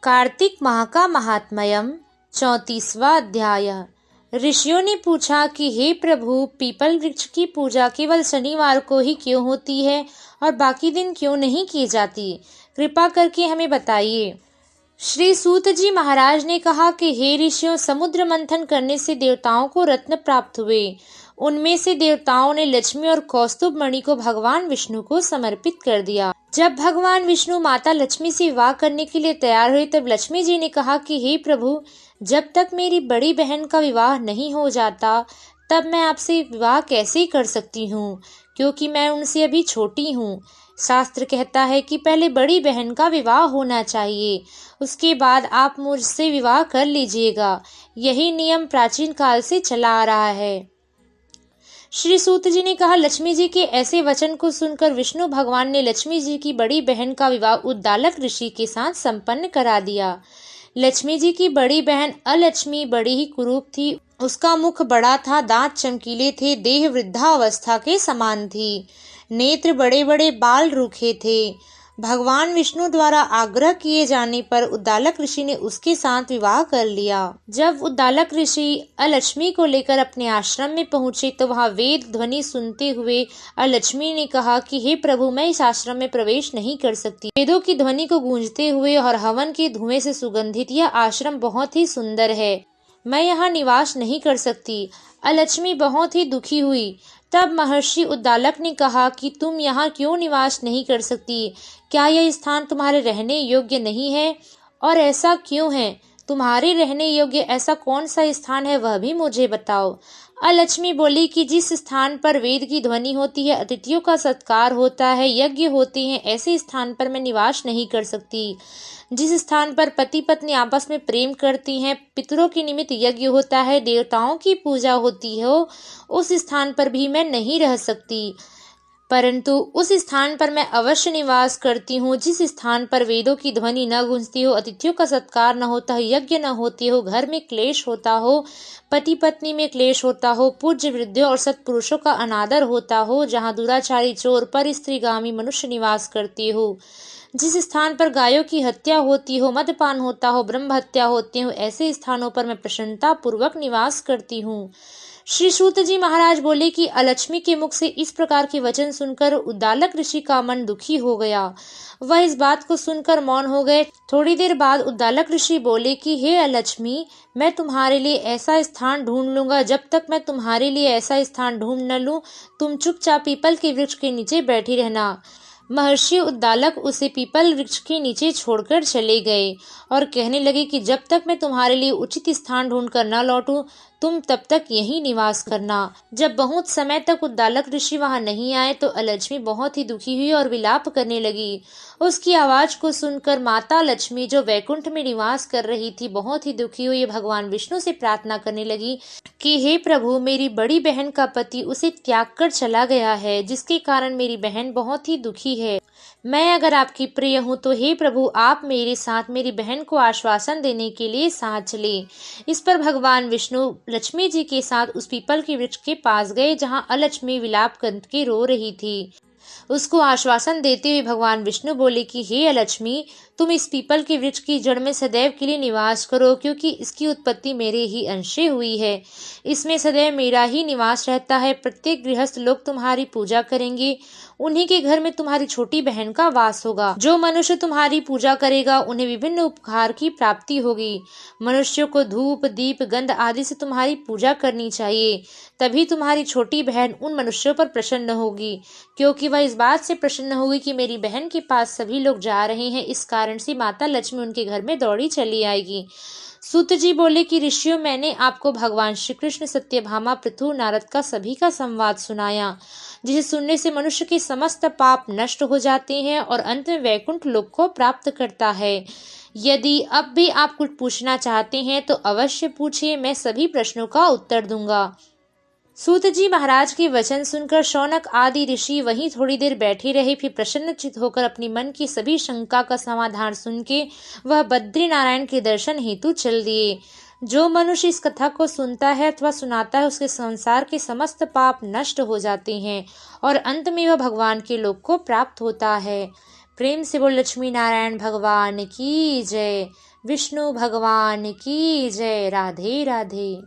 कार्तिक माह का महात्म्यम 34वां अध्याय। ऋषियों ने पूछा कि हे प्रभु, पीपल वृक्ष की पूजा केवल शनिवार को ही क्यों होती है और बाकी दिन क्यों नहीं की जाती? कृपा करके हमें बताइए। श्री सूत जी महाराज ने कहा कि हे ऋषियों, समुद्र मंथन करने से देवताओं को रत्न प्राप्त हुए। उनमें से देवताओं ने लक्ष्मी और कौस्तुभ मणि को भगवान विष्णु को समर्पित कर दिया। जब भगवान विष्णु माता लक्ष्मी से विवाह करने के लिए तैयार हुए, तब लक्ष्मी जी ने कहा कि हे प्रभु, जब तक मेरी बड़ी बहन का विवाह नहीं हो जाता तब मैं आपसे विवाह कैसे कर सकती हूँ, क्योंकि मैं उनसे अभी छोटी हूँ। शास्त्र कहता है कि पहले बड़ी बहन का विवाह होना चाहिए, उसके बाद आप मुझसे विवाह कर लीजिएगा। यही नियम प्राचीन काल से चला आ रहा है। श्री सूत जी ने कहा, लक्ष्मी जी के ऐसे वचन को सुनकर विष्णु भगवान ने लक्ष्मी जी की बड़ी बहन का विवाह उद्दालक ऋषि के साथ संपन्न करा दिया। लक्ष्मी जी की बड़ी बहन अलक्ष्मी बड़ी ही कुरूप थी। उसका मुख बड़ा था, दांत चमकीले थे, देह वृद्धावस्था के समान थी, नेत्र बड़े बड़े, बाल रूखे थे। भगवान विष्णु द्वारा आग्रह किए जाने पर उद्दालक ऋषि ने उसके साथ विवाह कर लिया। जब उद्दालक ऋषि अलक्ष्मी को लेकर अपने आश्रम में पहुंचे तो वहां वेद ध्वनि सुनते हुए अलक्ष्मी ने कहा कि हे प्रभु, मैं इस आश्रम में प्रवेश नहीं कर सकती। वेदों की ध्वनि को गूंजते हुए और हवन के धुएं से सुगंधित यह आश्रम बहुत ही सुंदर है, मैं यहाँ निवास नहीं कर सकती। अलक्ष्मी बहुत ही दुखी हुई। तब महर्षि उद्दालक ने कहा कि तुम यहाँ क्यों निवास नहीं कर सकती? क्या यह स्थान तुम्हारे रहने योग्य नहीं है? और ऐसा क्यों है? तुम्हारे रहने योग्य ऐसा कौन सा स्थान है, वह भी मुझे बताओ। अलक्ष्मी बोली कि जिस स्थान पर वेद की ध्वनि होती है, अतिथियों का सत्कार होता है, यज्ञ होते हैं, ऐसे स्थान पर मैं निवास नहीं कर सकती। जिस स्थान पर पति पत्नी आपस में प्रेम करती हैं, पितरों के निमित्त यज्ञ होता है, देवताओं की पूजा होती हो, उस स्थान पर भी मैं नहीं रह सकती। परंतु उस स्थान पर मैं अवश्य निवास करती हूँ जिस स्थान पर वेदों की ध्वनि न गूंजती हो, अतिथियों का सत्कार न होता हो, यज्ञ न होती हो, घर में क्लेश होता हो, पति पत्नी में क्लेश होता हो, पूज्य वृद्धों और सत्पुरुषों का अनादर होता हो, जहाँ दुराचारी, चोर, पर स्त्रीगामी मनुष्य निवास करती हो, जिस स्थान पर गायों की हत्या होती हो, मद्यपान होता हो, ब्रह्म हत्या होती हो, ऐसे स्थानों पर मैं प्रसन्नता पूर्वक निवास करती हूँ। श्री सूत जी महाराज बोले कि अलक्ष्मी के मुख से इस प्रकार के वचन सुनकर उद्दालक ऋषि का मन दुखी हो गया। वह इस बात को सुनकर मौन हो गए। थोड़ी देर बाद उद्दालक ऋषि बोले कि हे अलक्ष्मी, मैं तुम्हारे लिए ऐसा स्थान ढूंढ लूंगा। जब तक मैं तुम्हारे लिए ऐसा स्थान ढूंढ न लूं, तुम चुपचाप पीपल के वृक्ष के नीचे बैठी रहना। महर्षि उद्दालक उसे पीपल वृक्ष के नीचे छोड़कर चले गए और कहने लगे कि जब तक मैं तुम्हारे लिए उचित स्थान ढूंढकर न लौटूं, तुम तब तक यहीं निवास करना। जब बहुत समय तक उद्दालक ऋषि वहां नहीं आए तो अलक्ष्मी बहुत ही दुखी हुई और विलाप करने लगी। उसकी आवाज को सुनकर माता लक्ष्मी, जो वैकुंठ में निवास कर रही थी, बहुत ही दुखी हुई। भगवान विष्णु से प्रार्थना करने लगी कि हे प्रभु, मेरी बड़ी बहन का पति उसे त्याग कर चला गया है, जिसके कारण मेरी बहन बहुत ही दुखी है। मैं अगर आपकी प्रिय हूँ तो हे प्रभु, आप मेरे साथ मेरी बहन को आश्वासन देने के लिए साथ चले। इस पर भगवान विष्णु लक्ष्मी जी के साथ उस पीपल के वृक्ष के पास गए जहाँ अलक्ष्मी विलाप करके रो रही थी। उसको आश्वासन देते हुए भगवान विष्णु बोले कि हे अलक्ष्मी, तुम इस पीपल के वृक्ष की जड़ में सदैव के लिए निवास करो, क्योंकि इसकी उत्पत्ति मेरे ही अंश से हुई है। इसमें सदैव मेरा ही निवास रहता है। प्रत्येक गृहस्थ लोग तुम्हारी पूजा करेंगे, उन्हीं के घर में तुम्हारी छोटी बहन का वास होगा। जो मनुष्य तुम्हारी पूजा करेगा, उन्हें विभिन्न उपहार की प्राप्ति होगी। मनुष्यों को धूप, दीप, गंध आदि से तुम्हारी पूजा करनी चाहिए, तभी तुम्हारी छोटी बहन उन मनुष्यों पर प्रसन्न होगी, क्योंकि वह इस बात से प्रसन्न होगी कि मेरी बहन के पास सभी लोग जा रहे हैं। इस कारण से माता लक्ष्मी उनके घर में दौड़ी चली आएगी। सूत जी बोले कि ऋषियों, मैंने आपको भगवान श्री कृष्ण, सत्यभामा, पृथु, नारद का सभी का संवाद सुनाया, जिसे सुनने से मनुष्य के समस्त पाप नष्ट हो जाते हैं और अंत में वैकुंठ लोक को प्राप्त करता है। यदि अब भी आप कुछ पूछना चाहते हैं तो अवश्य पूछिए, मैं सभी प्रश्नों का उत्तर दूंगा। सूत जी महाराज के वचन सुनकर शौनक आदि ऋषि वहीं थोड़ी देर बैठे रहे। फिर प्रसन्नचित्त होकर अपनी मन की सभी शंका का समाधान सुन के वह बद्री नारायण के दर्शन हेतु चल दिए। जो मनुष्य इस कथा को सुनता है अथवा सुनाता है, उसके संसार के समस्त पाप नष्ट हो जाते हैं और अंत में वह भगवान के लोक को प्राप्त होता है। प्रेम से बोल लक्ष्मी नारायण भगवान की जय। विष्णु भगवान की जय। राधे राधे।